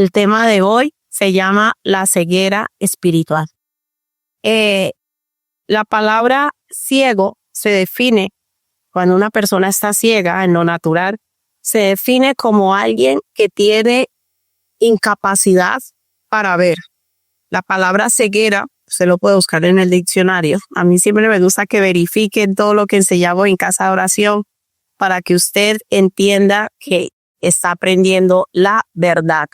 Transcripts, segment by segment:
El tema de hoy se llama la ceguera espiritual. La palabra ciego se define, cuando una persona está ciega en lo natural, se define como alguien que tiene incapacidad para ver. La palabra ceguera se lo puede buscar en el diccionario. A mí siempre me gusta que verifiquen todo lo que enseñamos en casa de oración para que usted entienda que está aprendiendo la verdad.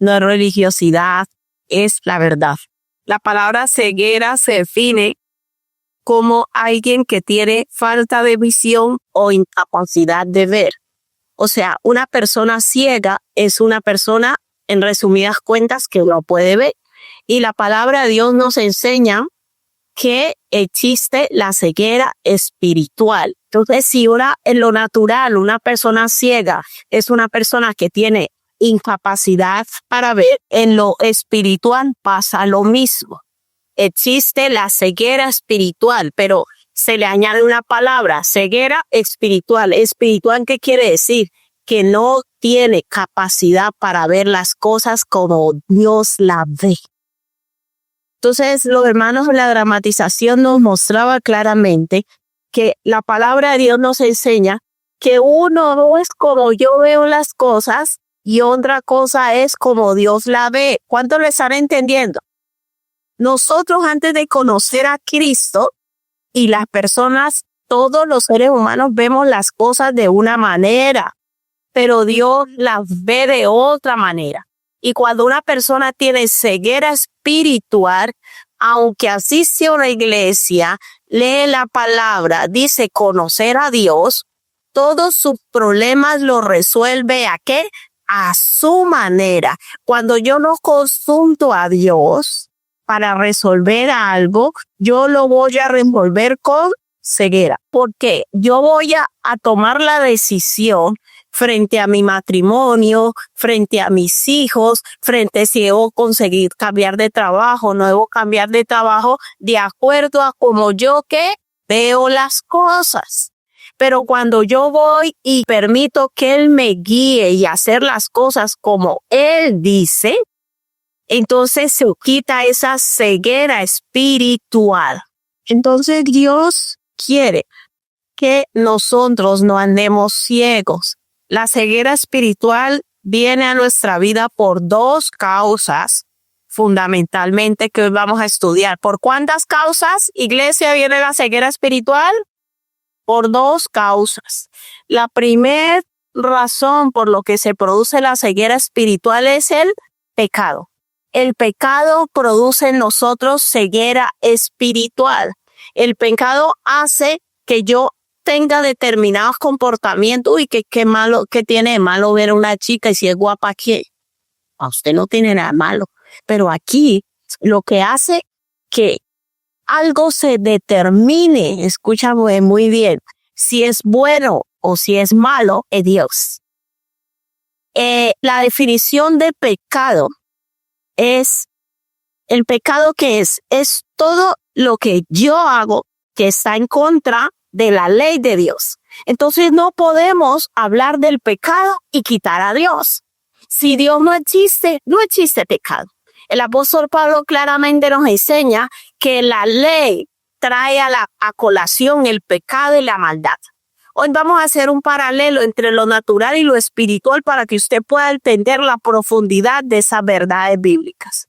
No es religiosidad, es la verdad. La palabra ceguera se define como alguien que tiene falta de visión o incapacidad de ver. O sea, una persona ciega es una persona, en resumidas cuentas, que no puede ver. Y la palabra de Dios nos enseña que existe la ceguera espiritual. Entonces, si ahora en lo natural una persona ciega es una persona que tiene incapacidad para ver, en lo espiritual pasa lo mismo. Existe la ceguera espiritual, pero se le añade una palabra, ceguera espiritual. ¿Espiritual qué quiere decir? Que no tiene capacidad para ver las cosas como Dios la ve. Entonces, los hermanos en la dramatización nos mostraba claramente que la palabra de Dios nos enseña que uno no es como yo veo las cosas y otra cosa es como Dios la ve. ¿Cuánto lo están entendiendo? Nosotros, antes de conocer a Cristo, y las personas, todos los seres humanos vemos las cosas de una manera, pero Dios las ve de otra manera. Y cuando una persona tiene ceguera espiritual, aunque asiste a una iglesia, lee la palabra, dice conocer a Dios, todos sus problemas los resuelve ¿a qué? A su manera. Cuando yo no consulto a Dios para resolver algo, yo lo voy a resolver con ceguera. Porque yo voy a tomar la decisión frente a mi matrimonio, frente a mis hijos, frente a si debo conseguir cambiar de trabajo, no debo cambiar de trabajo, de acuerdo a como yo que veo las cosas. Pero cuando yo voy y permito que Él me guíe y hacer las cosas como Él dice, entonces se quita esa ceguera espiritual. Entonces Dios quiere que nosotros no andemos ciegos. La ceguera espiritual viene a nuestra vida por dos causas, fundamentalmente, que hoy vamos a estudiar. ¿Por cuántas causas, iglesia, viene la ceguera espiritual? Por dos causas. La primera razón por lo que se produce la ceguera espiritual es el pecado. El pecado produce en nosotros ceguera espiritual. El pecado hace que yo tenga determinados comportamientos. Uy, qué malo, qué tiene de malo ver a una chica y si es guapa, ¿qué? A usted no tiene nada malo. Pero aquí lo que hace que algo se determine, escúchame muy bien, si es bueno o si es malo, es Dios. La definición de pecado es, el pecado que es todo lo que yo hago que está en contra de la ley de Dios. Entonces no podemos hablar del pecado y quitar a Dios. Si Dios no existe, no existe pecado. El apóstol Pablo claramente nos enseña que la ley trae a colación el pecado y la maldad. Hoy vamos a hacer un paralelo entre lo natural y lo espiritual para que usted pueda entender la profundidad de esas verdades bíblicas.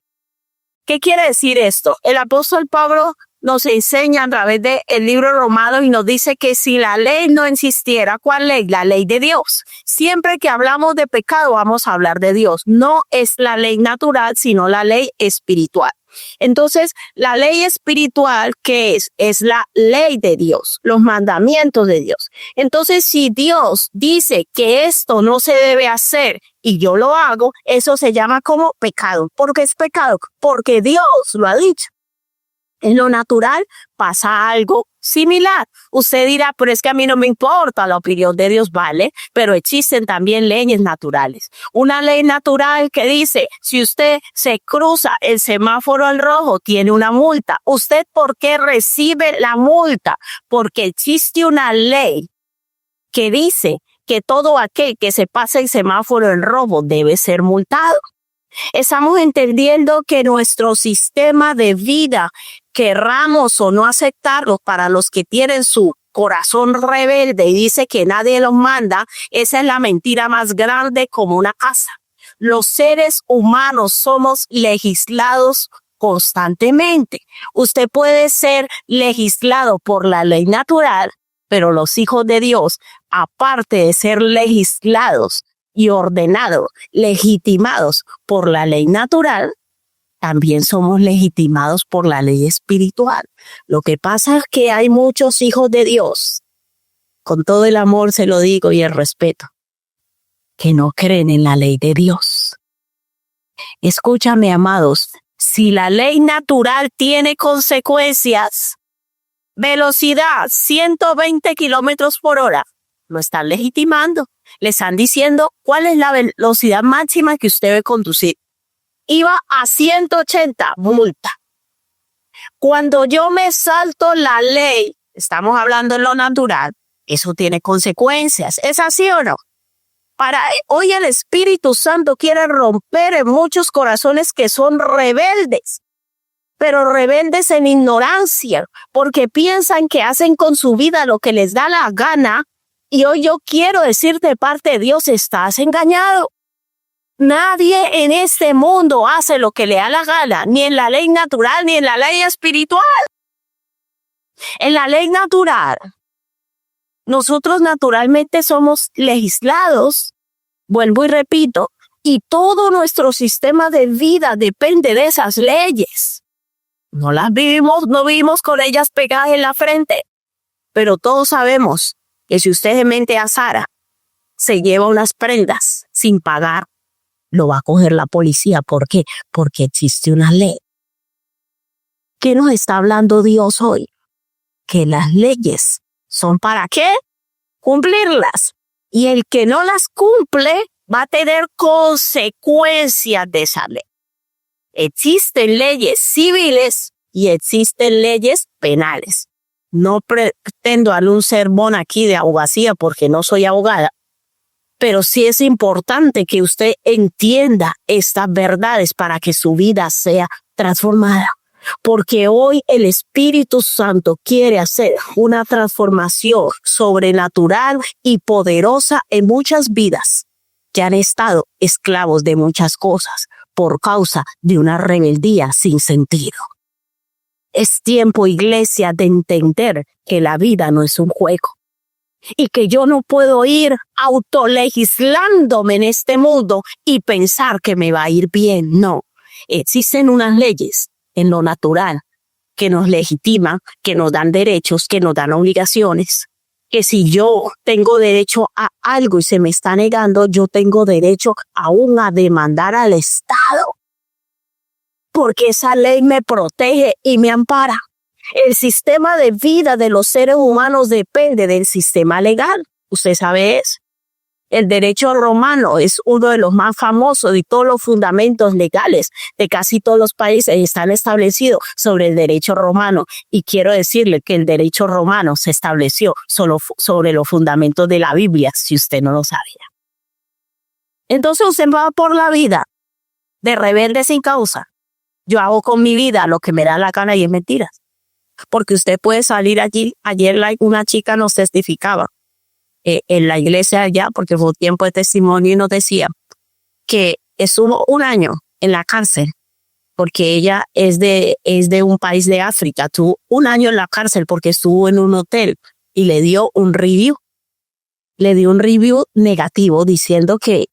¿Qué quiere decir esto? El apóstol Pablo nos enseña a través del libro Romanos y nos dice que si la ley no existiera, ¿cuál ley? La ley de Dios. Siempre que hablamos de pecado vamos a hablar de Dios. No es la ley natural, sino la ley espiritual. Entonces, la ley espiritual, ¿qué es? Es la ley de Dios, los mandamientos de Dios. Entonces, si Dios dice que esto no se debe hacer y yo lo hago, eso se llama como pecado. ¿Por qué es pecado? Porque Dios lo ha dicho. En lo natural pasa algo similar. Usted dirá, pero es que a mí no me importa la opinión de Dios, ¿vale? Pero existen también leyes naturales. Una ley natural que dice, si usted se cruza el semáforo al rojo, tiene una multa. ¿Usted por qué recibe la multa? Porque existe una ley que dice que todo aquel que se pase el semáforo en rojo debe ser multado. Estamos entendiendo que nuestro sistema de vida, querramos o no aceptarlo, para los que tienen su corazón rebelde y dice que nadie los manda, esa es la mentira más grande como una casa. Los seres humanos somos legislados constantemente. Usted puede ser legislado por la ley natural, pero los hijos de Dios, aparte de ser legislados y ordenados, legitimados por la ley natural, también somos legitimados por la ley espiritual. Lo que pasa es que hay muchos hijos de Dios, con todo el amor se lo digo y el respeto, que no creen en la ley de Dios. Escúchame, amados, si la ley natural tiene consecuencias, velocidad 120 kilómetros por hora, lo están legitimando. Le están diciendo cuál es la velocidad máxima que usted debe conducir. Iba a 180, multa. Cuando yo me salto la ley, estamos hablando en lo natural, eso tiene consecuencias. ¿Es así o no? Hoy el Espíritu Santo quiere romper en muchos corazones que son rebeldes, pero rebeldes en ignorancia, porque piensan que hacen con su vida lo que les da la gana. Y hoy yo quiero decirte de parte de Dios, estás engañado. Nadie en este mundo hace lo que le da la gana, ni en la ley natural, ni en la ley espiritual. En la ley natural, nosotros naturalmente somos legislados, vuelvo y repito, y todo nuestro sistema de vida depende de esas leyes. No las vivimos, no vivimos con ellas pegadas en la frente, pero todos sabemos que si usted de mente a Sara se lleva unas prendas sin pagar, lo va a coger la policía. ¿Por qué? Porque existe una ley. ¿Qué nos está hablando Dios hoy? Que las leyes son ¿para qué? Cumplirlas. Y el que no las cumple va a tener consecuencias de esa ley. Existen leyes civiles y existen leyes penales. No pretendo darle un sermón aquí de abogacía porque no soy abogada, pero sí es importante que usted entienda estas verdades para que su vida sea transformada. Porque hoy el Espíritu Santo quiere hacer una transformación sobrenatural y poderosa en muchas vidas que han estado esclavos de muchas cosas por causa de una rebeldía sin sentido. Es tiempo, iglesia, de entender que la vida no es un juego y que yo no puedo ir autolegislándome en este mundo y pensar que me va a ir bien. No, existen unas leyes en lo natural que nos legitiman, que nos dan derechos, que nos dan obligaciones, que si yo tengo derecho a algo y se me está negando, yo tengo derecho aún a demandar al Estado, porque esa ley me protege y me ampara. El sistema de vida de los seres humanos depende del sistema legal. Usted sabe eso. El derecho romano es uno de los más famosos y todos los fundamentos legales de casi todos los países están establecidos sobre el derecho romano. Y quiero decirle que el derecho romano se estableció solo sobre los fundamentos de la Biblia, si usted no lo sabía. Entonces usted va por la vida de rebelde sin causa. Yo hago con mi vida lo que me da la gana y es mentira. Porque usted puede salir allí. Ayer una chica nos testificaba en la iglesia allá, porque fue tiempo de testimonio, y nos decía que estuvo un año en la cárcel, porque ella es de un país de África. Tuvo un año en la cárcel porque estuvo en un hotel y le dio un review. Le dio un review negativo diciendo que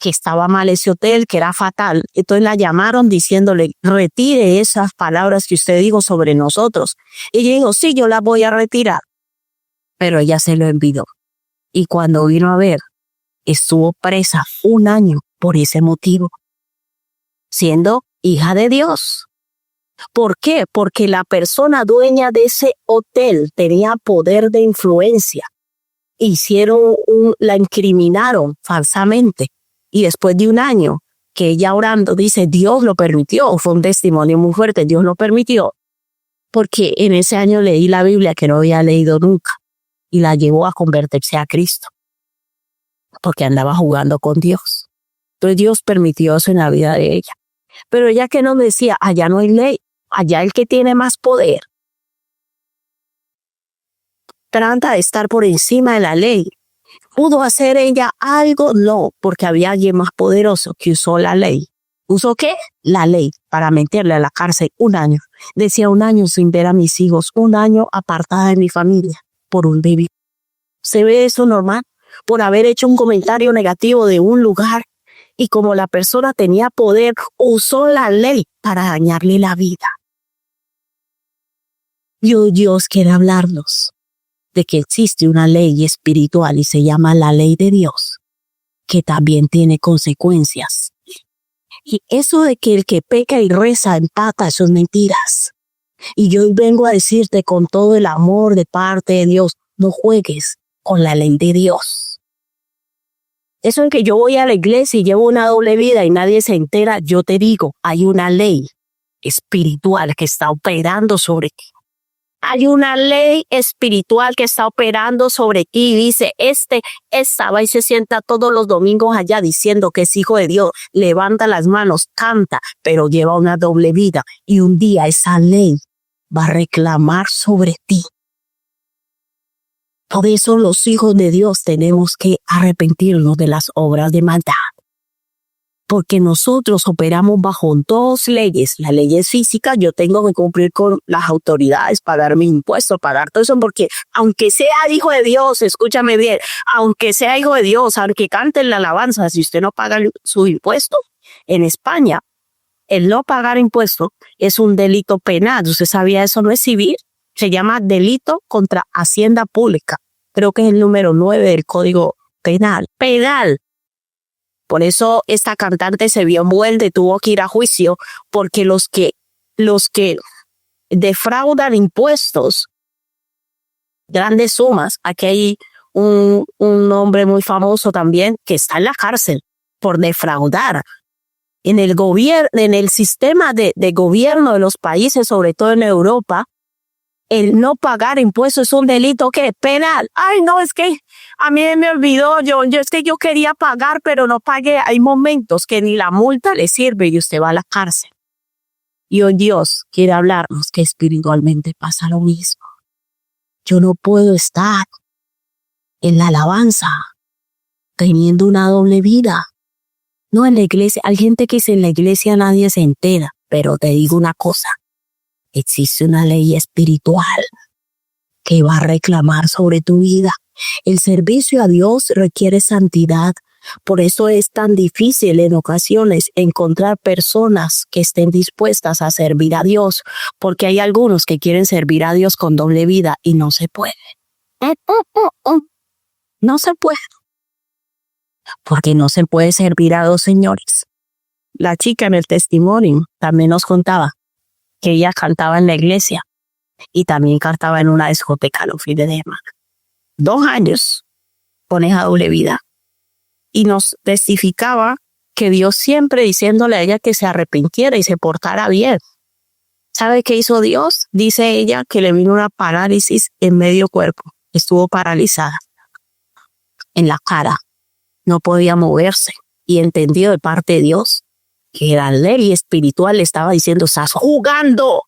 estaba mal ese hotel, que era fatal. Entonces la llamaron diciéndole, retire esas palabras que usted dijo sobre nosotros. Y ella dijo, sí, yo las voy a retirar. Pero ella se lo envió. Y cuando vino a ver, estuvo presa un año por ese motivo, siendo hija de Dios. ¿Por qué? Porque la persona dueña de ese hotel tenía poder de influencia. La incriminaron falsamente. Y después de un año que ella orando dice, Dios lo permitió, fue un testimonio muy fuerte, Dios lo permitió, porque en ese año leí la Biblia que no había leído nunca y la llevó a convertirse a Cristo, porque andaba jugando con Dios. Entonces Dios permitió eso en la vida de ella. Pero ella que nos decía, allá no hay ley, allá el que tiene más poder trata de estar por encima de la ley. ¿Pudo hacer ella algo? No, porque había alguien más poderoso que usó la ley. ¿Usó qué? La ley para meterle a la cárcel 1 año. Decía 1 año sin ver a mis hijos, 1 año apartada de mi familia por un bebé. ¿Se ve eso normal? Por haber hecho un comentario negativo de un lugar y como la persona tenía poder, usó la ley para dañarle la vida. Y hoy Dios quiere hablarnos de que existe una ley espiritual y se llama la ley de Dios, que también tiene consecuencias. Y eso de que el que peca y reza empata, eso es mentiras. Y yo hoy vengo a decirte con todo el amor de parte de Dios, no juegues con la ley de Dios. Eso en que yo voy a la iglesia y llevo una doble vida y nadie se entera, yo te digo, hay una ley espiritual que está operando sobre ti. Hay una ley espiritual que está operando sobre ti y dice, esta va y se sienta todos los domingos allá diciendo que es hijo de Dios, levanta las manos, canta, pero lleva una doble vida y un día esa ley va a reclamar sobre ti. Por eso los hijos de Dios tenemos que arrepentirnos de las obras de maldad. Porque nosotros operamos bajo 2 leyes. La ley es física, yo tengo que cumplir con las autoridades, pagar mis impuestos, pagar todo eso, porque aunque sea hijo de Dios, escúchame bien, aunque sea hijo de Dios, aunque cante la alabanza, si usted no paga su impuesto, en España, el no pagar impuesto es un delito penal. ¿Usted sabía eso? No es civil, se llama delito contra Hacienda Pública. Creo que es el número 9 del Código Penal. Penal. Por eso esta cantante se vio envuelta y tuvo que ir a juicio, porque los que defraudan impuestos, grandes sumas, aquí hay un hombre muy famoso también que está en la cárcel por defraudar. En el sistema de gobierno de los países, sobre todo en Europa, el no pagar impuestos es un delito que penal. Ay, no, es que a mí me olvidó, es que yo quería pagar, pero no pagué. Hay momentos que ni la multa le sirve y usted va a la cárcel. Y hoy Dios quiere hablarnos que espiritualmente pasa lo mismo. Yo no puedo estar en la alabanza teniendo una doble vida. No, en la iglesia, hay gente que dice en la iglesia nadie se entera, pero te digo una cosa. Existe una ley espiritual que va a reclamar sobre tu vida. El servicio a Dios requiere santidad. Por eso es tan difícil en ocasiones encontrar personas que estén dispuestas a servir a Dios, porque hay algunos que quieren servir a Dios con doble vida y no se puede. No se puede. Porque no se puede servir a 2 señores. La chica en el testimonio también nos contaba que ella cantaba en la iglesia y también cantaba en una discoteca los fines de semana. 2 años con esa doble vida. Y nos testificaba que Dios siempre diciéndole a ella que se arrepintiera y se portara bien. ¿Sabe qué hizo Dios? Dice ella que le vino una parálisis en medio cuerpo. Estuvo paralizada en la cara. No podía moverse. Y entendió de parte de Dios que la ley espiritual le estaba diciendo, estás jugando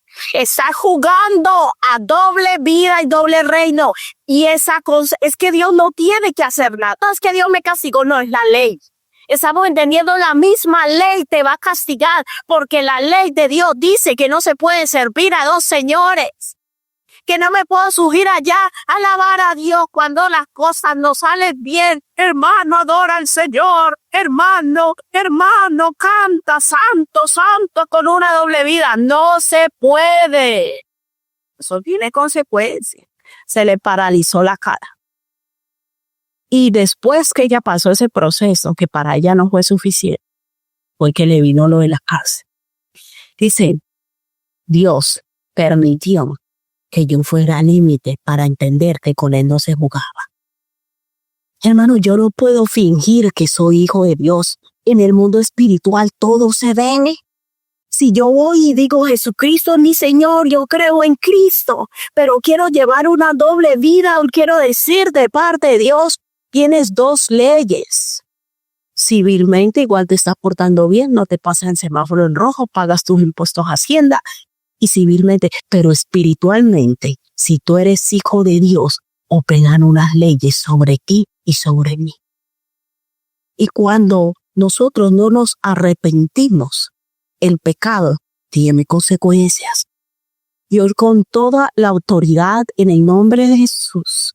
a doble vida y doble reino. Y esa cosa, es que Dios no tiene que hacer nada. No es que Dios me castigó, no, es la ley. Estamos entendiendo, la misma ley te va a castigar, porque la ley de Dios dice que no se puede servir a 2 señores. Que no me puedo subir allá a alabar a Dios cuando las cosas no salen bien. Hermano, adora al Señor. Hermano, canta santo con una doble vida. No se puede. Eso tiene consecuencias. Se le paralizó la cara. Y después que ella pasó ese proceso, que para ella no fue suficiente, fue que le vino lo de la cárcel. Dice, Dios permitió que yo fuera al límite para entender que con él no se jugaba. Hermano, yo no puedo fingir que soy hijo de Dios. En el mundo espiritual todo se ve. Si yo voy y digo Jesucristo es mi Señor, yo creo en Cristo, pero quiero llevar una doble vida, quiero decir de parte de Dios, tienes 2 leyes. civilmente igual te estás portando bien, no te pasas en semáforo en rojo, pagas tus impuestos a Hacienda y civilmente, pero espiritualmente, si tú eres hijo de Dios, operan unas leyes sobre ti y sobre mí. Y cuando nosotros no nos arrepentimos, el pecado tiene consecuencias. Dios, con toda la autoridad en el nombre de Jesús,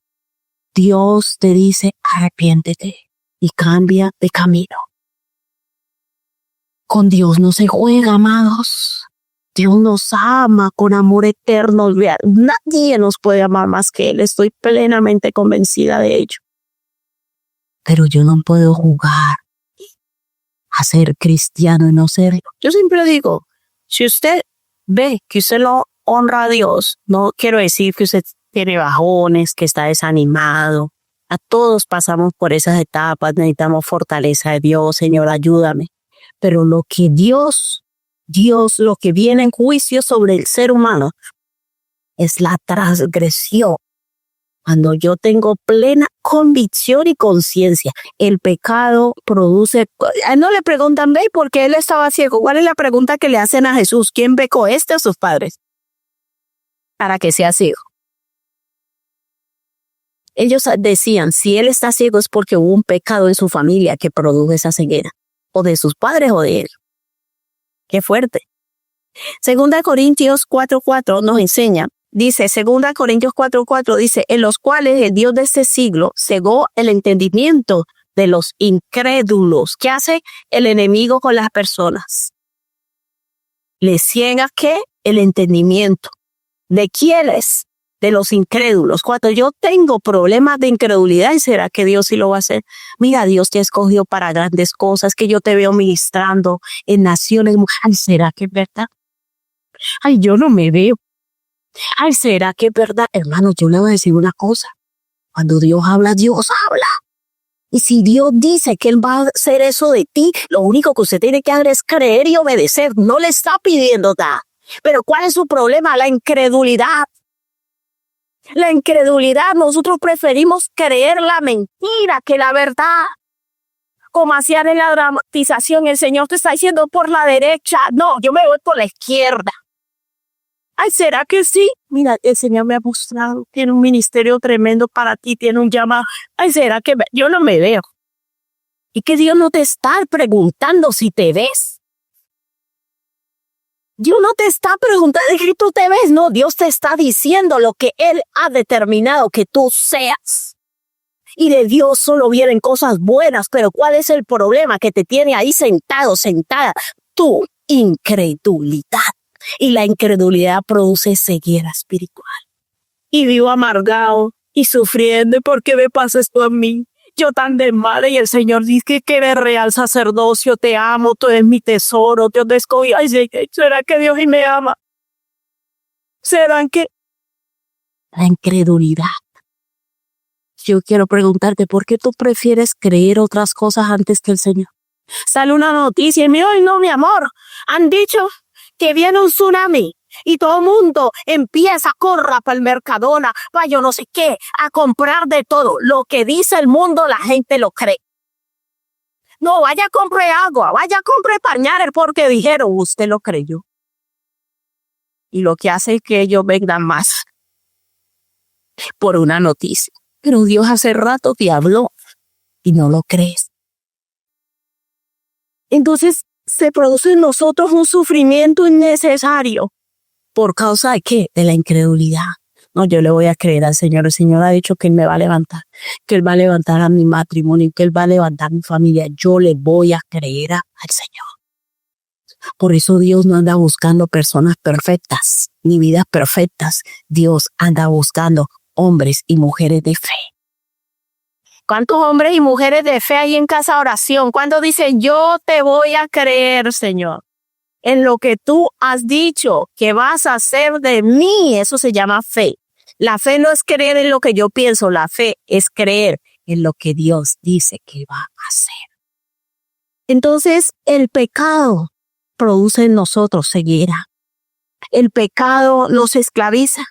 Dios te dice, arrepiéntete y cambia de camino. Con Dios no se juega, amados. Dios nos ama con amor eterno. Nadie nos puede amar más que Él. Estoy plenamente convencida de ello. Pero yo no puedo jugar a ser cristiano y no serlo. Yo siempre digo, si usted ve que usted lo honra a Dios, no quiero decir que usted tiene bajones, que está desanimado. A todos pasamos por esas etapas, necesitamos fortaleza de Dios. Señor, ayúdame. Pero lo que Dios, lo que viene en juicio sobre el ser humano es la transgresión. Cuando yo tengo plena convicción y conciencia, el pecado produce... No le preguntan, ve, ¿por qué él estaba ciego? ¿Cuál es la pregunta que le hacen a Jesús? ¿Quién pecó, o sus padres? Para que sea ciego. Ellos decían, si él está ciego es porque hubo un pecado en su familia que produjo esa ceguera. O de sus padres o de él. Qué fuerte. 2 Corintios 4:4 nos enseña, dice, 2 Corintios 4:4 dice, en los cuales el Dios de este siglo cegó el entendimiento de los incrédulos. ¿Qué hace el enemigo con las personas? Le ciega, ¿qué? El entendimiento. ¿De quiénes? De los incrédulos. Cuando yo tengo problemas de incredulidad, ¿y será que Dios sí lo va a hacer? Mira, Dios te ha escogido para grandes cosas, que yo te veo ministrando en naciones. Ay, ¿será que es verdad? Ay, yo no me veo. Ay, ¿será que es verdad? Hermano, yo le voy a decir una cosa. Cuando Dios habla, Dios habla. Y si Dios dice que Él va a hacer eso de ti, lo único que usted tiene que hacer es creer y obedecer. No le está pidiendo nada. Pero ¿cuál es su problema? La incredulidad. La incredulidad, nosotros preferimos creer la mentira que la verdad. Como hacían en la dramatización, el Señor te está diciendo por la derecha. No, yo me voy por la izquierda. Ay, ¿será que sí? Mira, el Señor me ha mostrado, tiene un ministerio tremendo para ti, tiene un llamado. Ay, ¿será que yo no me veo? Y que Dios no te está preguntando si te ves. Dios no te está preguntando si tú te ves, no, Dios te está diciendo lo que Él ha determinado que tú seas. Y de Dios solo vienen cosas buenas, pero ¿cuál es el problema que te tiene ahí sentado, sentada? Tu incredulidad. Y la incredulidad produce ceguera espiritual. Y vivo amargado y sufriendo, ¿por qué me pasa esto a mí? Yo tan de mala, y el Señor dice que eres real sacerdocio, te amo, tú eres mi tesoro, Dios te escogió. Ay, ¿será que Dios y me ama? ¿Será que? La incredulidad. Yo quiero preguntarte, ¿por qué tú prefieres creer otras cosas antes que el Señor? Sale una noticia y me dice, ay, no, mi amor, han dicho que viene un tsunami. Y todo el mundo empieza a correr para el Mercadona, para yo no sé qué, a comprar de todo. Lo que dice el mundo, la gente lo cree. No, vaya a comprar agua, vaya a comprar pañales, porque dijeron, usted lo creyó. Y lo que hace es que ellos vengan más por una noticia. Pero Dios hace rato te habló y no lo crees. Entonces se produce en nosotros un sufrimiento innecesario. ¿Por causa de qué? De la incredulidad. No, yo le voy a creer al Señor. El Señor ha dicho que Él me va a levantar, que Él va a levantar a mi matrimonio, que Él va a levantar a mi familia. Yo le voy a creer al Señor. Por eso Dios no anda buscando personas perfectas, ni vidas perfectas. Dios anda buscando hombres y mujeres de fe. ¿Cuántos hombres y mujeres de fe hay en Casa Oración? ¿Cuándo dicen, yo te voy a creer, Señor? En lo que tú has dicho que vas a hacer de mí, eso se llama fe. La fe no es creer en lo que yo pienso, la fe es creer en lo que Dios dice que va a hacer. Entonces, el pecado produce en nosotros ceguera. El pecado nos esclaviza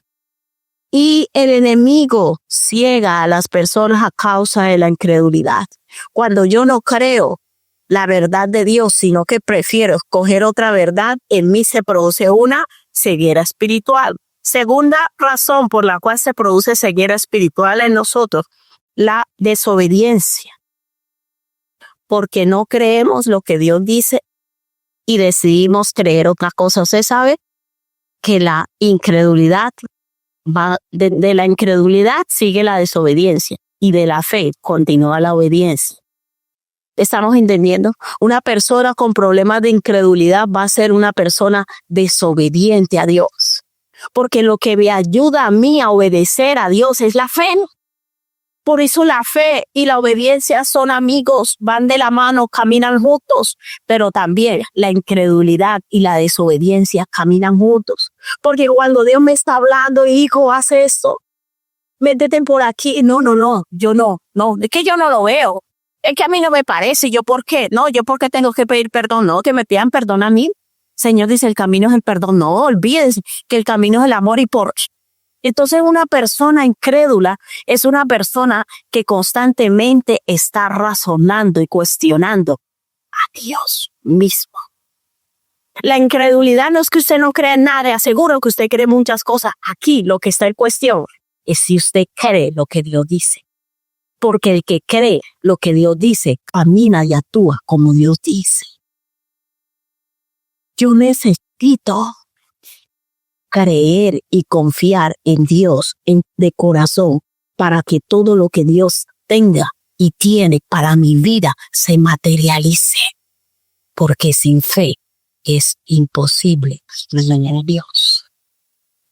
y el enemigo ciega a las personas a causa de la incredulidad. Cuando yo no creo, la verdad de Dios, sino que prefiero escoger otra verdad, en mí se produce una ceguera espiritual. Segunda razón por la cual se produce ceguera espiritual en nosotros, la desobediencia. Porque no creemos lo que Dios dice y decidimos creer otra cosa. Usted sabe que la incredulidad va de la incredulidad sigue la desobediencia y de la fe continúa la obediencia. ¿Estamos entendiendo? Una persona con problemas de incredulidad va a ser una persona desobediente a Dios. Porque lo que me ayuda a mí a obedecer a Dios es la fe. Por eso la fe y la obediencia son amigos, van de la mano, caminan juntos. Pero también la incredulidad y la desobediencia caminan juntos. Porque cuando Dios me está hablando, hijo, haz esto, métete por aquí. No, yo no, es que yo no lo veo. Es que a mí no me parece. ¿Yo por qué? No, yo porque tengo que pedir perdón. No, que me pidan perdón a mí. Señor dice, el camino es el perdón. No, olvídense que el camino es el amor y por... Entonces una persona incrédula es una persona que constantemente está razonando y cuestionando a Dios mismo. La incredulidad no es que usted no cree en nada, aseguro que usted cree muchas cosas. Aquí lo que está en cuestión es si usted cree lo que Dios dice. Porque el que cree lo que Dios dice, camina y actúa como Dios dice. Yo necesito creer y confiar en Dios de corazón para que todo lo que Dios tenga y tiene para mi vida se materialice. Porque sin fe es imposible agradar a Dios.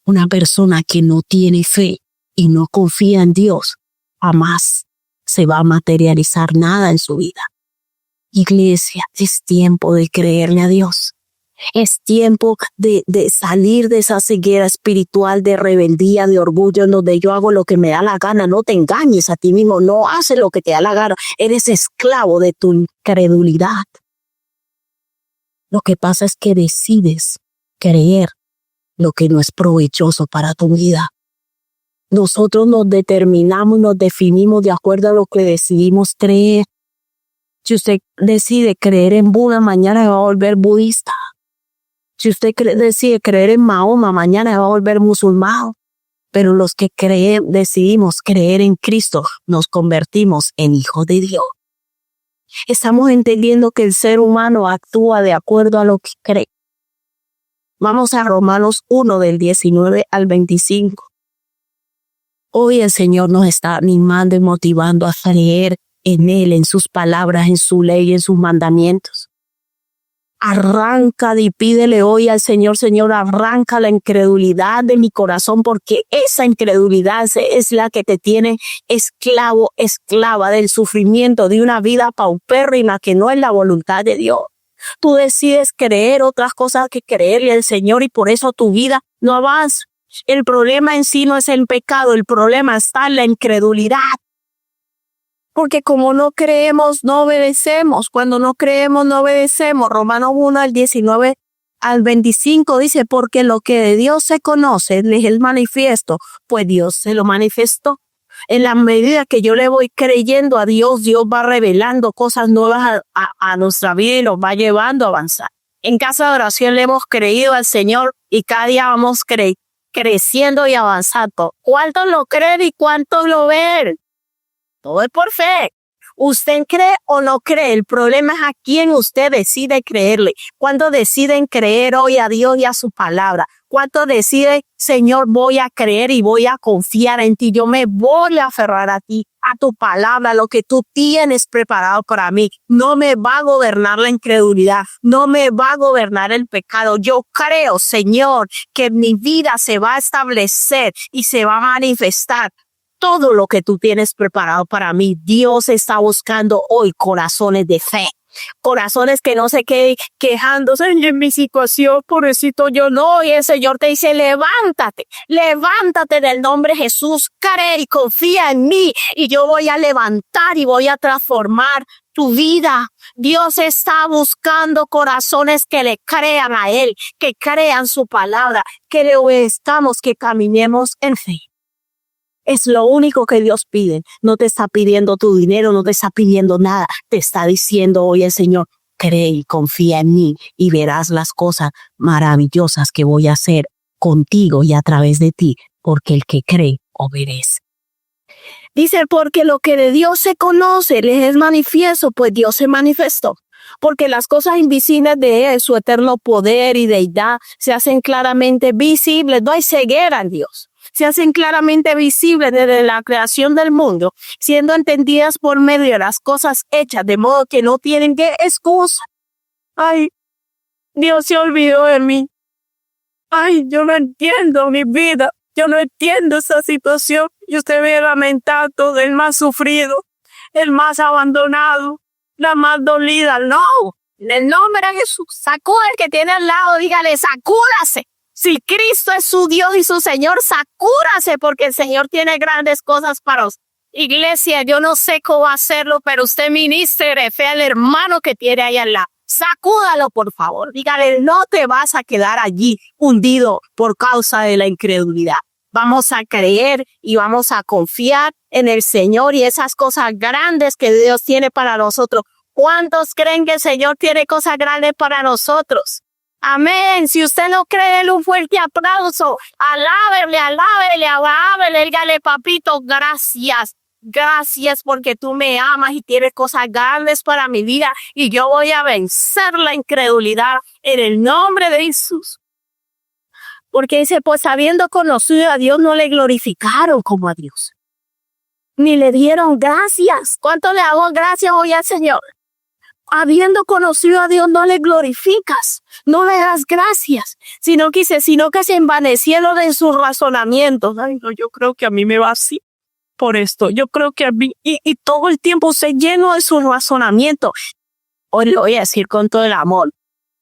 Una persona que no tiene fe y no confía en Dios, jamás se va a materializar nada en su vida. Iglesia, es tiempo de creerle a Dios. Es tiempo de salir de esa ceguera espiritual, de rebeldía, de orgullo, en donde yo hago lo que me da la gana. No te engañes a ti mismo, no haces lo que te da la gana. Eres esclavo de tu incredulidad. Lo que pasa es que decides creer lo que no es provechoso para tu vida. Nosotros nos determinamos, nos definimos de acuerdo a lo que decidimos creer. Si usted decide creer en Buda, mañana se va a volver budista. Si usted decide creer en Mahoma, mañana se va a volver musulmán. Pero los que decidimos creer en Cristo, nos convertimos en hijos de Dios. Estamos entendiendo que el ser humano actúa de acuerdo a lo que cree. Vamos a Romanos 1 del 19 al 25. Hoy el Señor nos está animando y motivando a creer en Él, en sus palabras, en su ley, en sus mandamientos. Arranca y pídele hoy al Señor, Señor, arranca la incredulidad de mi corazón, porque esa incredulidad es la que te tiene esclavo, esclava del sufrimiento de una vida paupérrima que no es la voluntad de Dios. Tú decides creer otras cosas que creerle al Señor y por eso tu vida no avanza. El problema en sí no es el pecado, el problema está en la incredulidad. Porque como no creemos, no obedecemos. Cuando no creemos, no obedecemos. Romanos 1 al 19 al 25 dice, porque lo que de Dios se conoce es el manifiesto, pues Dios se lo manifestó. En la medida que yo le voy creyendo a Dios, Dios va revelando cosas nuevas a nuestra vida y nos va llevando a avanzar. En casa de oración le hemos creído al Señor y cada día vamos creciendo y avanzando. ¿Cuántos lo creen y cuántos lo ven? Todo es por fe. ¿Usted cree o no cree? El problema es a quién usted decide creerle. ¿Cuántos deciden creer hoy a Dios y a su palabra? ¿Cuántos deciden, Señor, voy a creer y voy a confiar en ti? Yo me voy a aferrar a ti, a tu palabra, lo que tú tienes preparado para mí. No me va a gobernar la incredulidad. No me va a gobernar el pecado. Yo creo, Señor, que mi vida se va a establecer y se va a manifestar. Todo lo que tú tienes preparado para mí, Dios está buscando hoy corazones de fe. Corazones que no se queden quejándose en mi situación, pobrecito yo no. Y el Señor te dice, levántate en el nombre de Jesús, cree y confía en mí y yo voy a levantar y voy a transformar tu vida. Dios está buscando corazones que le crean a Él, que crean su palabra, que le obedezcamos, que caminemos en fe. Es lo único que Dios pide. No te está pidiendo tu dinero, no te está pidiendo nada. Te está diciendo hoy el Señor, cree y confía en mí y verás las cosas maravillosas que voy a hacer contigo y a través de ti, porque el que cree obedece. Dice, porque lo que de Dios se conoce les es manifiesto, pues Dios se manifestó. Porque las cosas invisibles de Él, su eterno poder y deidad, se hacen claramente visibles. No hay ceguera en Dios. Se hacen claramente visibles desde la creación del mundo, siendo entendidas por medio de las cosas hechas, de modo que no tienen que excusa. Ay, Dios se olvidó de mí. Ay, yo no entiendo mi vida. Yo no entiendo esa situación. Y usted ve lamentando el más sufrido, el más abandonado, la más dolida. No, en el nombre de Jesús, sacuda el que tiene al lado, dígale, sacúdase. Si Cristo es su Dios y su Señor, sacúdase, porque el Señor tiene grandes cosas para usted. Iglesia, yo no sé cómo hacerlo, pero usted ministre fe al hermano que tiene ahí al lado. Sacúdalo, por favor. Dígale, no te vas a quedar allí hundido por causa de la incredulidad. Vamos a creer y vamos a confiar en el Señor y esas cosas grandes que Dios tiene para nosotros. ¿Cuántos creen que el Señor tiene cosas grandes para nosotros? Amén. Si usted no cree, denle un fuerte aplauso. Alábele, alábele, alábele. Dígale, papito, gracias. Gracias porque tú me amas y tienes cosas grandes para mi vida y yo voy a vencer la incredulidad en el nombre de Jesús. Porque dice, pues habiendo conocido a Dios no le glorificaron como a Dios, ni le dieron gracias. ¿Cuánto le hago gracias hoy al Señor? Habiendo conocido a Dios no le glorificas, no le das gracias, sino que se envanecieron en sus razonamientos. Ay, no, yo creo que a mí me va así por esto. Yo creo que a mí, y todo el tiempo se lleno de su razonamiento. Hoy le voy a decir con todo el amor,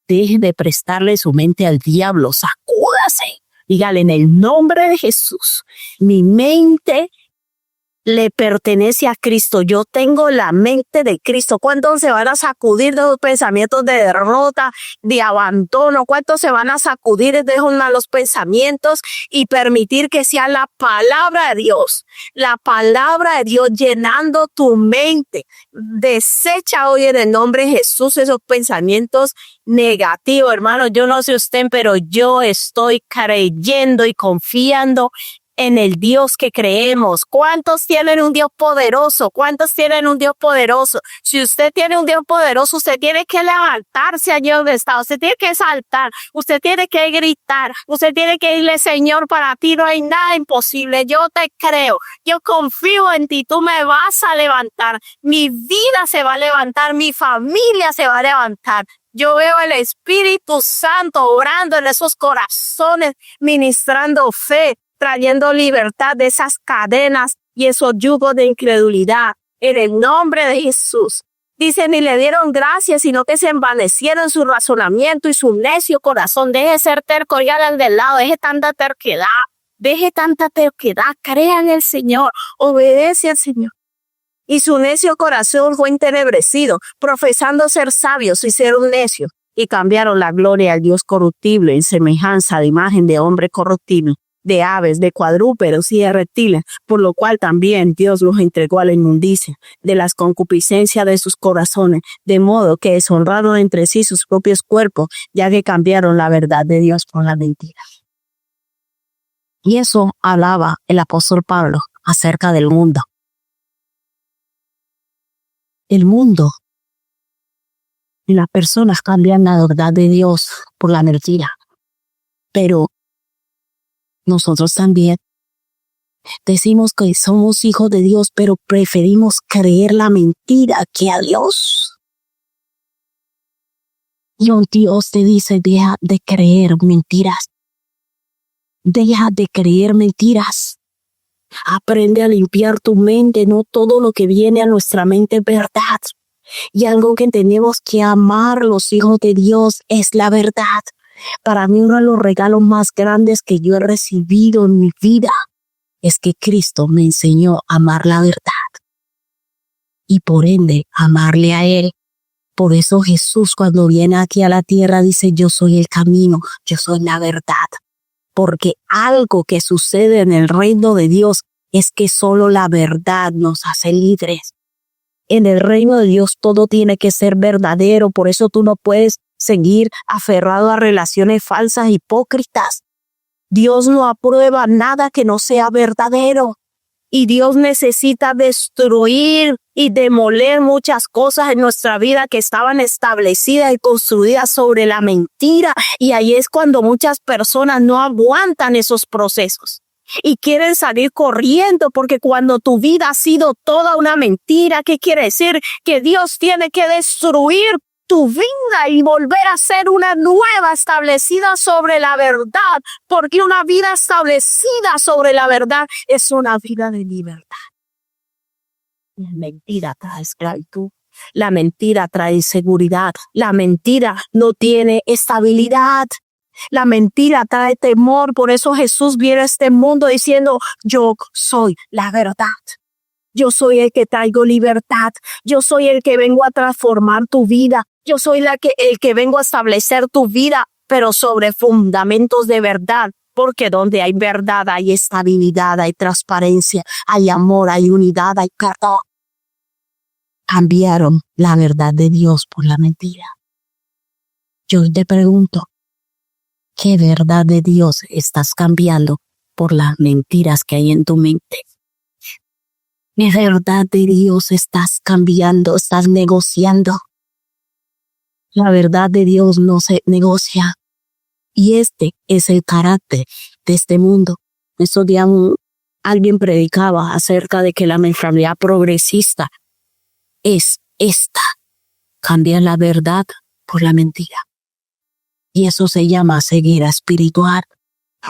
deje de prestarle su mente al diablo, sacúdase. Dígale, en el nombre de Jesús, mi mente le pertenece a Cristo. Yo tengo la mente de Cristo. ¿Cuántos se van a sacudir de los pensamientos de derrota, de abandono? ¿Cuántos se van a sacudir de esos malos pensamientos y permitir que sea la palabra de Dios? La palabra de Dios llenando tu mente. Desecha hoy en el nombre de Jesús esos pensamientos negativos, hermano. Yo no sé usted, pero yo estoy creyendo y confiando en el Dios que creemos. ¿Cuántos tienen un Dios poderoso? ¿Cuántos tienen un Dios poderoso? Si usted tiene un Dios poderoso, usted tiene que levantarse allí donde está. Usted tiene que saltar. Usted tiene que gritar. Usted tiene que irle, Señor, para ti no hay nada imposible. Yo te creo. Yo confío en ti. Tú me vas a levantar. Mi vida se va a levantar. Mi familia se va a levantar. Yo veo el Espíritu Santo obrando en esos corazones, ministrando fe, trayendo libertad de esas cadenas y esos yugos de incredulidad. En el nombre de Jesús. Dice, ni le dieron gracias, sino que se envanecieron su razonamiento y su necio corazón. Deje de ser terco, y al del lado, deje tanta terquedad. Crea en el Señor, obedece al Señor. Y su necio corazón fue entenebrecido, profesando ser sabios y ser un necio. Y cambiaron la gloria al Dios corruptible en semejanza de imagen de hombre corruptible, de aves, de cuadrúpedos y de reptiles, por lo cual también Dios los entregó a la inmundicia de las concupiscencias de sus corazones, de modo que deshonraron entre sí sus propios cuerpos, ya que cambiaron la verdad de Dios por la mentira. Y eso hablaba el apóstol Pablo acerca del mundo. El mundo y las personas cambian la verdad de Dios por la mentira, pero nosotros también decimos que somos hijos de Dios, pero preferimos creer la mentira que a Dios. Y un Dios te dice, deja de creer mentiras. Deja de creer mentiras. Aprende a limpiar tu mente. No todo lo que viene a nuestra mente es verdad. Y algo que tenemos que amar los hijos de Dios es la verdad. Para mí uno de los regalos más grandes que yo he recibido en mi vida es que Cristo me enseñó a amar la verdad y por ende amarle a Él. Por eso Jesús cuando viene aquí a la tierra dice, yo soy el camino, yo soy la verdad. Porque algo que sucede en el reino de Dios es que solo la verdad nos hace libres. En el reino de Dios todo tiene que ser verdadero, por eso tú no puedes seguir aferrado a relaciones falsas, hipócritas. Dios no aprueba nada que no sea verdadero. Y Dios necesita destruir y demoler muchas cosas en nuestra vida que estaban establecidas y construidas sobre la mentira. Y ahí es cuando muchas personas no aguantan esos procesos y quieren salir corriendo, porque cuando tu vida ha sido toda una mentira, ¿qué quiere decir? Que Dios tiene que destruir tu vida y volver a ser una nueva establecida sobre la verdad, porque una vida establecida sobre la verdad es una vida de libertad. La mentira trae esclavitud, la mentira trae inseguridad, la mentira no tiene estabilidad, la mentira trae temor. Por eso Jesús viene a este mundo diciendo: yo soy la verdad. Yo soy el que traigo libertad. Yo soy el que vengo a transformar tu vida. Yo soy el que vengo a establecer tu vida, pero sobre fundamentos de verdad. Porque donde hay verdad hay estabilidad, hay transparencia, hay amor, hay unidad, hay perdón. Cambiaron la verdad de Dios por la mentira. Yo te pregunto, ¿qué verdad de Dios estás cambiando por las mentiras que hay en tu mente? ¿Qué verdad de Dios estás cambiando, estás negociando? La verdad de Dios no se negocia. Y este es el carácter de este mundo. Estos días alguien predicaba acerca de que la mentalidad progresista es esta: cambiar la verdad por la mentira. Y eso se llama ceguera espiritual.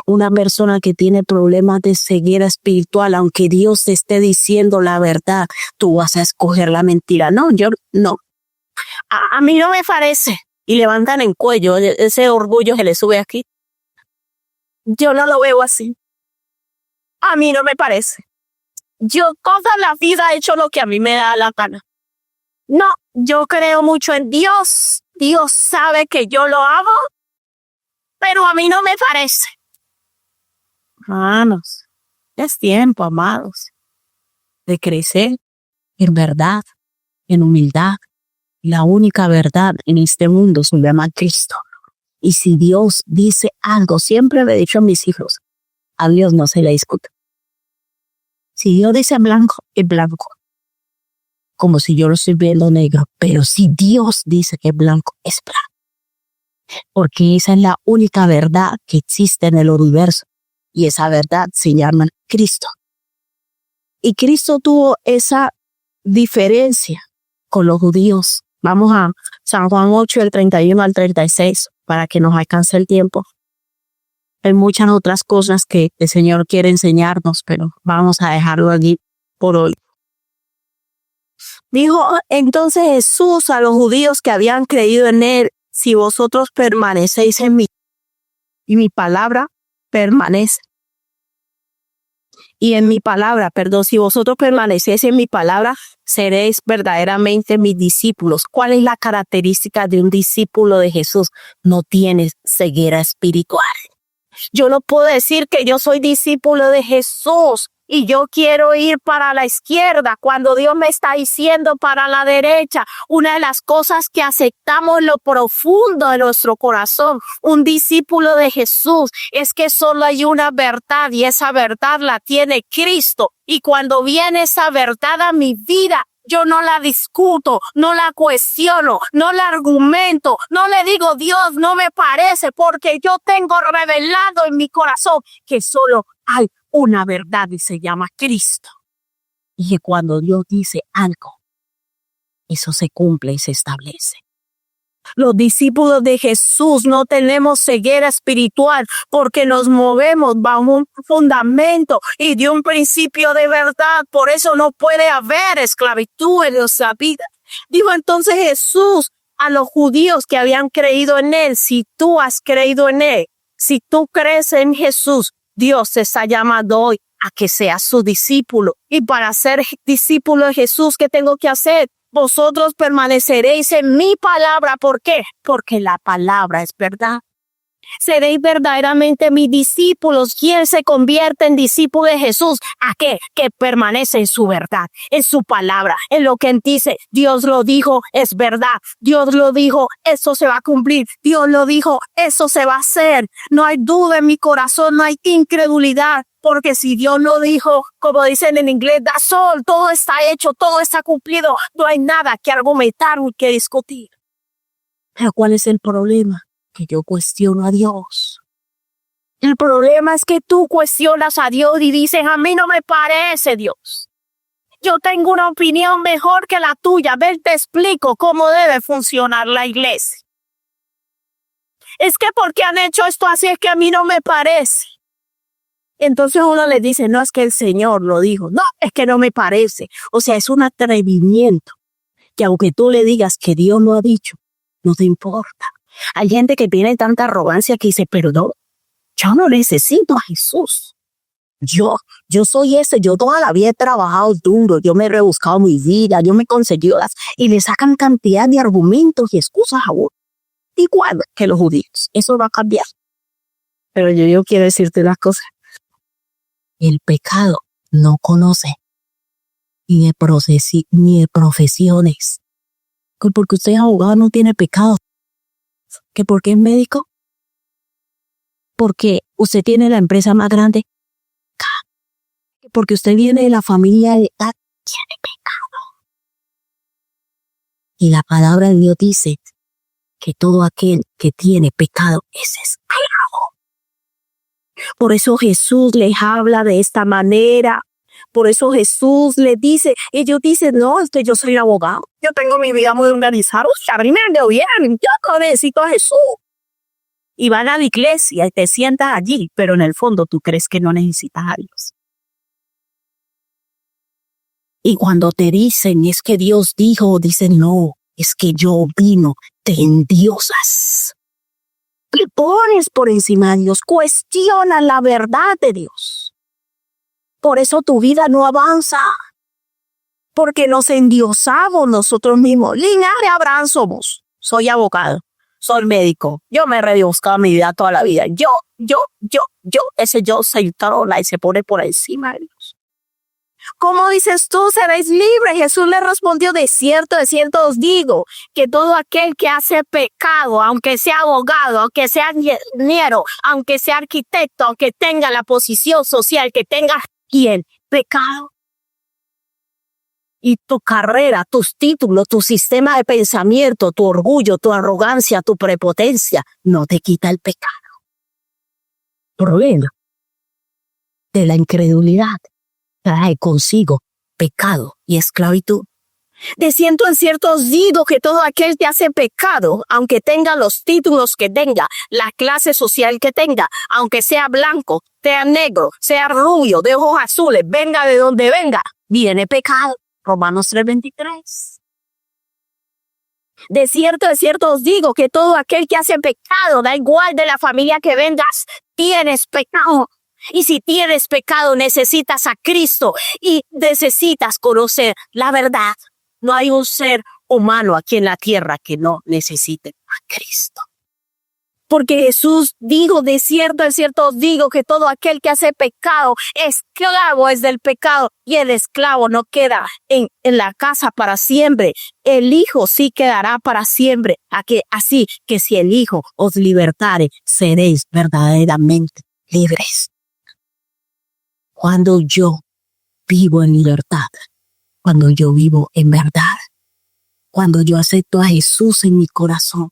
Una persona que tiene problemas de ceguera espiritual, aunque Dios te esté diciendo la verdad, tú vas a escoger la mentira. No, yo no. A mí no me parece. Y levantan el cuello, ese orgullo se le sube aquí. Yo no lo veo así. A mí no me parece. Yo toda la vida he hecho lo que a mí me da la gana. No, yo creo mucho en Dios. Dios sabe que yo lo hago, pero a mí no me parece. Hermanos, es tiempo, amados, de crecer en verdad, en humildad. La única verdad en este mundo se llama Cristo. Y si Dios dice algo, siempre le he dicho a mis hijos, a Dios no se le discute. Si Dios dice blanco, es blanco. Como si yo lo estoy viendo negro. Pero si Dios dice que es blanco, es blanco. Porque esa es la única verdad que existe en el universo. Y esa verdad se llama Cristo. Y Cristo tuvo esa diferencia con los judíos. Vamos a San Juan 8, del 31 al 36, para que nos alcance el tiempo. Hay muchas otras cosas que el Señor quiere enseñarnos, pero vamos a dejarlo aquí por hoy. Dijo entonces Jesús a los judíos que habían creído en Él: si vosotros permanecéis en mí, y mi palabra permanece. Y en mi palabra, si vosotros permanecéis en mi palabra, seréis verdaderamente mis discípulos. ¿Cuál es la característica de un discípulo de Jesús? No tienes ceguera espiritual. Yo no puedo decir que yo soy discípulo de Jesús y yo quiero ir para la izquierda cuando Dios me está diciendo para la derecha. Una de las cosas que aceptamos en lo profundo de nuestro corazón, un discípulo de Jesús, es que solo hay una verdad y esa verdad la tiene Cristo. Y cuando viene esa verdad a mi vida, yo no la discuto, no la cuestiono, no la argumento, no le digo Dios, no me parece, porque yo tengo revelado en mi corazón que solo hay una verdad y se llama Cristo. Y que cuando Dios dice algo, eso se cumple y se establece. Los discípulos de Jesús no tenemos ceguera espiritual porque nos movemos bajo un fundamento y de un principio de verdad. Por eso no puede haber esclavitud en nuestra vida. Dijo entonces Jesús a los judíos que habían creído en Él: si tú has creído en Él, si tú crees en Jesús, Dios te está llamando hoy a que seas su discípulo. Y para ser discípulo de Jesús, ¿qué tengo que hacer? Vosotros permaneceréis en mi palabra. ¿Por qué? Porque la palabra es verdad. Seréis verdaderamente mis discípulos. ¿Quién se convierte en discípulo de Jesús? Aquel que permanece en su verdad, en su palabra, en lo que él dice. Dios lo dijo, es verdad. Dios lo dijo, eso se va a cumplir. Dios lo dijo, eso se va a hacer. No hay duda en mi corazón, no hay incredulidad. Porque si Dios lo dijo, como dicen en inglés, that's all, todo está hecho, todo está cumplido. No hay nada que argumentar ni que discutir. Pero ¿cuál es el problema? Que yo cuestiono a Dios. El problema es que tú cuestionas a Dios y dices, a mí no me parece Dios. Yo tengo una opinión mejor que la tuya. Ven, te explico cómo debe funcionar la iglesia. Es que porque han hecho esto así es que a mí no me parece. Entonces uno le dice, no, es que el Señor lo dijo. No, es que no me parece. O sea, es un atrevimiento que aunque tú le digas que Dios lo ha dicho, no te importa. Hay gente que tiene tanta arrogancia que dice, perdón, yo no necesito a Jesús. Yo soy ese, yo toda la vida he trabajado duro, yo me he rebuscado mi vida, yo me he conseguido y le sacan cantidad de argumentos y excusas a uno. Igual que los judíos, eso va a cambiar. Pero yo quiero decirte una cosa. El pecado no conoce ni de profesiones. Porque usted es abogado no tiene pecado. ¿Que por qué es médico? Porque usted tiene la empresa más grande. Porque usted viene de la familia de tiene pecado. Y la palabra de Dios dice que todo aquel que tiene pecado es esclavo. Por eso Jesús les habla de esta manera. Por eso Jesús les dice, ellos dicen, no, yo soy abogado, yo tengo mi vida muy organizada, a mí me ando bien, yo no necesito a Jesús. Y van a la iglesia y te sientas allí, pero en el fondo tú crees que no necesitas a Dios. Y cuando te dicen, es que Dios dijo, dicen, no, es que yo vino, te endiosas. Te pones por encima de Dios, cuestionas la verdad de Dios. Por eso tu vida no avanza. Porque nos endiosamos nosotros mismos. Linaje de Abraham somos. Soy abogado. Soy médico. Yo me he rebuscado mi vida toda la vida. Yo. Ese yo se entrola y se pone por encima de Dios. ¿Cómo dices tú? Seréis libres. Jesús le respondió, de cierto os digo, que todo aquel que hace pecado, aunque sea abogado, aunque sea ingeniero, aunque sea arquitecto, aunque tenga la posición social que tenga, y el pecado y tu carrera, tus títulos, tu sistema de pensamiento, tu orgullo, tu arrogancia, tu prepotencia, no te quita el pecado. Problema de la incredulidad trae consigo pecado y esclavitud. De cierto en cierto os digo que todo aquel que hace pecado, aunque tenga los títulos que tenga, la clase social que tenga, aunque sea blanco, sea negro, sea rubio, de ojos azules, venga de donde venga, viene pecado. Romanos 3:23. De cierto os digo que todo aquel que hace pecado, da igual de la familia que vengas, tienes pecado. Y si tienes pecado, necesitas a Cristo y necesitas conocer la verdad. No hay un ser humano aquí en la tierra que no necesite a Cristo. Porque Jesús dijo, de cierto os digo que todo aquel que hace pecado, esclavo es del pecado. Y el esclavo no queda en la casa para siempre. El Hijo sí quedará para siempre. Así que si el Hijo os libertare, seréis verdaderamente libres. Cuando yo vivo en libertad, cuando yo vivo en verdad, cuando yo acepto a Jesús en mi corazón,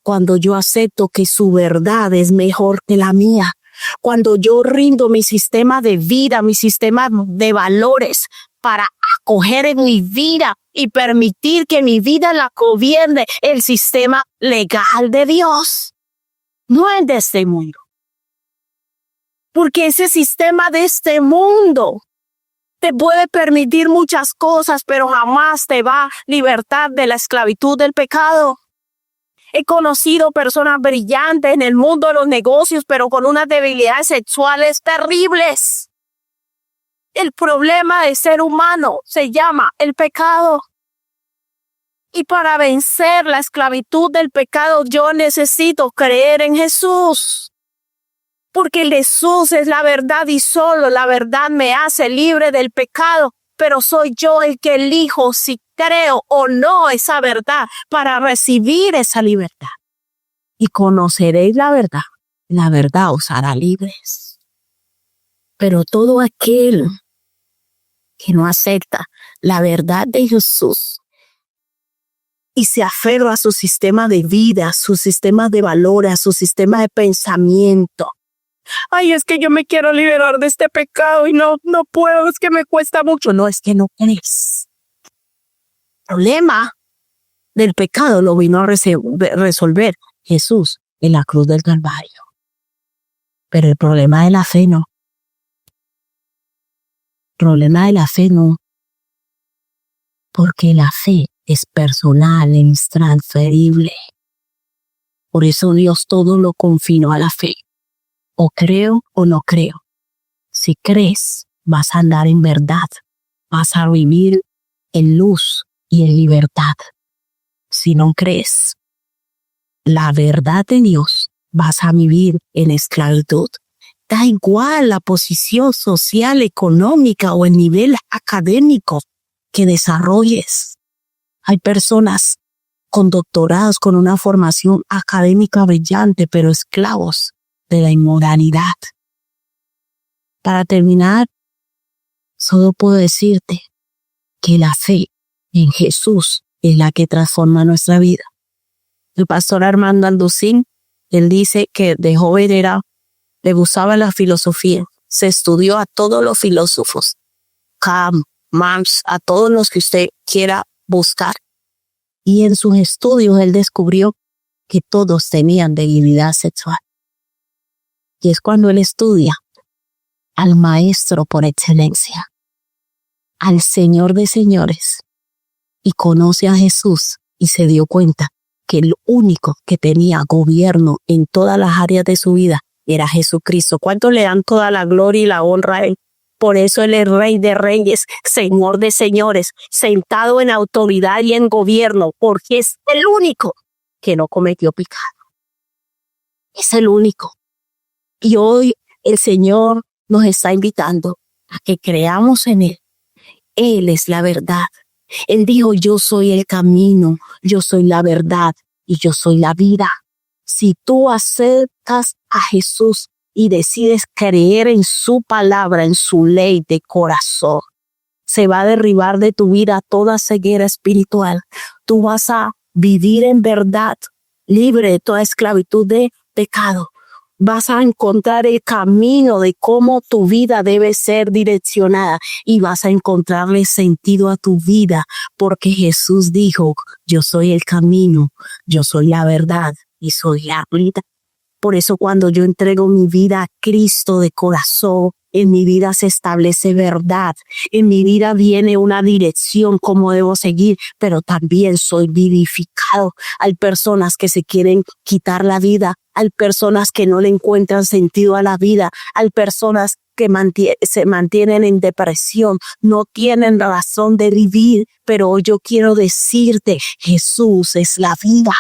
cuando yo acepto que su verdad es mejor que la mía, cuando yo rindo mi sistema de vida, mi sistema de valores para acoger en mi vida y permitir que mi vida la gobierne el sistema legal de Dios, no el de este mundo. Porque ese sistema de este mundo te puede permitir muchas cosas, pero jamás te va a libertar de la esclavitud del pecado. He conocido personas brillantes en el mundo de los negocios, pero con unas debilidades sexuales terribles. El problema del ser humano se llama el pecado. Y para vencer la esclavitud del pecado, yo necesito creer en Jesús. Porque Jesús es la verdad y solo la verdad me hace libre del pecado. Pero soy yo el que elijo si creo o no esa verdad para recibir esa libertad. Y conoceréis la verdad os hará libres. Pero todo aquel que no acepta la verdad de Jesús y se aferra a su sistema de vida, a su sistema de valores, a su sistema de pensamiento. Ay, es que yo me quiero liberar de este pecado y no puedo, es que me cuesta mucho. No, es que no crees. El problema del pecado lo vino a resolver Jesús en la cruz del Calvario. Pero el problema de la fe no. El problema de la fe no. Porque la fe es personal, es intransferible. Por eso Dios todo lo confinó a la fe. O creo o no creo. Si crees, vas a andar en verdad. Vas a vivir en luz y en libertad. Si no crees la verdad de Dios, vas a vivir en esclavitud. Da igual la posición social, económica o el nivel académico que desarrolles. Hay personas con doctorados, con una formación académica brillante, pero esclavos de la inmoralidad. Para terminar, solo puedo decirte que la fe en Jesús es la que transforma nuestra vida. El pastor Armando Alducín, él dice que de joven le gustaba la filosofía. Se estudió a todos los filósofos, Kant, Marx, a todos los que usted quiera buscar. Y en sus estudios él descubrió que todos tenían debilidad sexual. Y es cuando él estudia al maestro por excelencia, al Señor de señores, y conoce a Jesús y se dio cuenta que el único que tenía gobierno en todas las áreas de su vida era Jesucristo. ¿Cuánto le dan toda la gloria y la honra a él? Por eso él es Rey de Reyes, Señor de señores, sentado en autoridad y en gobierno, porque es el único que no cometió pecado. Es el único. Y hoy el Señor nos está invitando a que creamos en Él. Él es la verdad. Él dijo, yo soy el camino, yo soy la verdad y yo soy la vida. Si tú aceptas a Jesús y decides creer en su palabra, en su ley de corazón, se va a derribar de tu vida toda ceguera espiritual. Tú vas a vivir en verdad, libre de toda esclavitud de pecado. Vas a encontrar el camino de cómo tu vida debe ser direccionada y vas a encontrarle sentido a tu vida, porque Jesús dijo, yo soy el camino, yo soy la verdad y soy la vida. Por eso cuando yo entrego mi vida a Cristo de corazón, en mi vida se establece verdad, en mi vida viene una dirección cómo debo seguir, pero también soy vivificado. Hay personas que se quieren quitar la vida, hay personas que no le encuentran sentido a la vida, hay personas que se mantienen en depresión, no tienen razón de vivir, pero yo quiero decirte, Jesús es la vida.